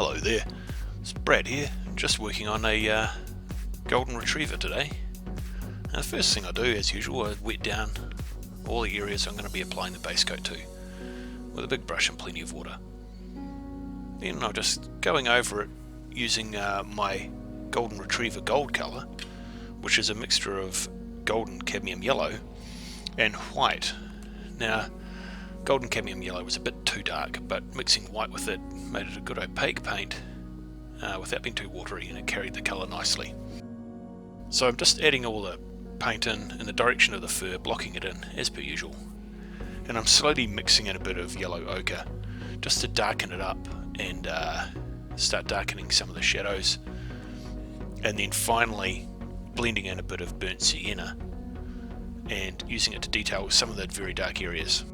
Hello there, it's Brad here, just working on a golden retriever today. Now the first thing I do, as usual, I wet down all the areas I'm going to be applying the base coat to with a big brush and plenty of water. Then I'm just going over it using my golden retriever gold colour, which is a mixture of golden cadmium yellow and white. Now golden cadmium yellow was a bit too dark, but mixing white with it made it a good opaque paint without being too watery, and it carried the colour nicely. So I'm just adding all the paint in the direction of the fur, blocking it in as per usual, and I'm slowly mixing in a bit of yellow ochre just to darken it up and start darkening some of the shadows, and then finally blending in a bit of burnt sienna and using it to detail some of the very dark areas.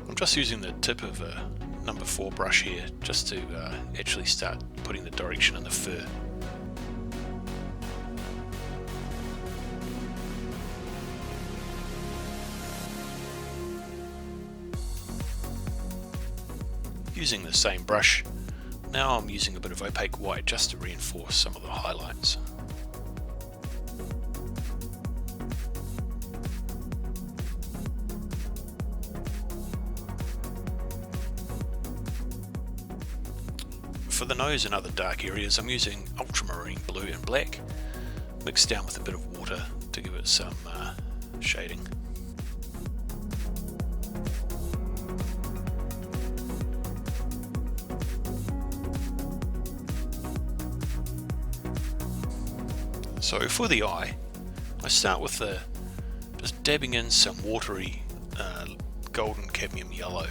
I'm just using the tip of a number 4 brush here just to actually start putting the direction in the fur. Using the same brush, now I'm using a bit of opaque white just to reinforce some of the highlights. For the nose and other dark areas, I'm using ultramarine blue and black, mixed down with a bit of water to give it some shading. So for the eye, I start with just dabbing in some watery golden cadmium yellow,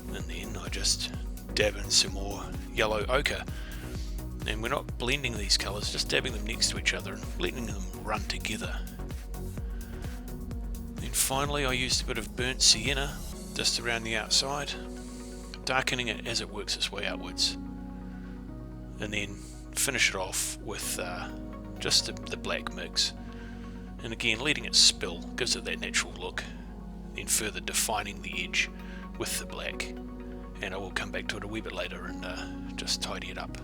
and then I just dab in some more yellow ochre, and we're not blending these colours, just dabbing them next to each other and letting them run together. Then finally I used a bit of burnt sienna just around the outside, darkening it as it works its way outwards, and then finish it off with just the black mix, and again letting it spill gives it that natural look, then further defining the edge with the black. And I will come back to it a wee bit later and just tidy it up.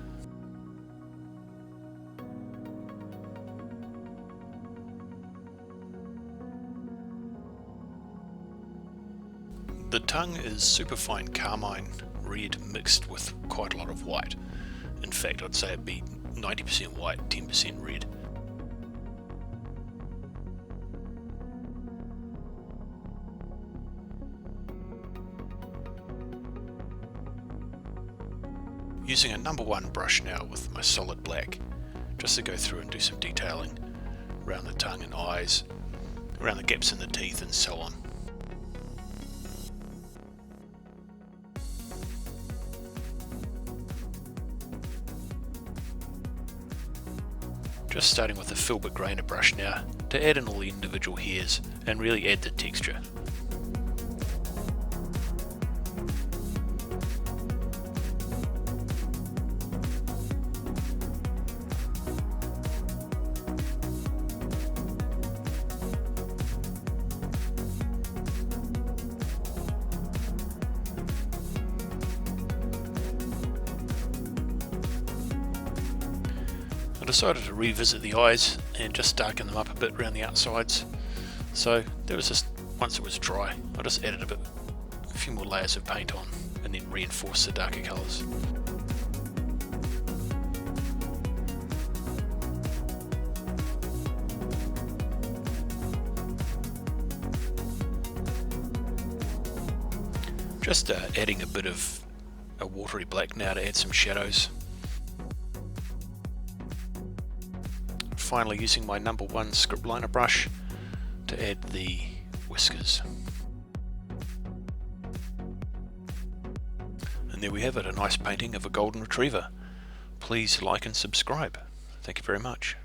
The tongue is superfine carmine red mixed with quite a lot of white. In fact, I'd say it'd be 90% white, 10% red. Using a number 1 brush now with my solid black, just to go through and do some detailing around the tongue and eyes, around the gaps in the teeth and so on. Just starting with a filbert grainer brush now to add in all the individual hairs and really add the texture. I decided to revisit the eyes and just darken them up a bit around the outsides. So there was just, once it was dry, I just added a few more layers of paint on and then reinforced the darker colours. Just adding a bit of a watery black now to add some shadows. Finally using my number 1 script liner brush to add the whiskers. And there we have it, a nice painting of a golden retriever. Please like and subscribe. Thank you very much.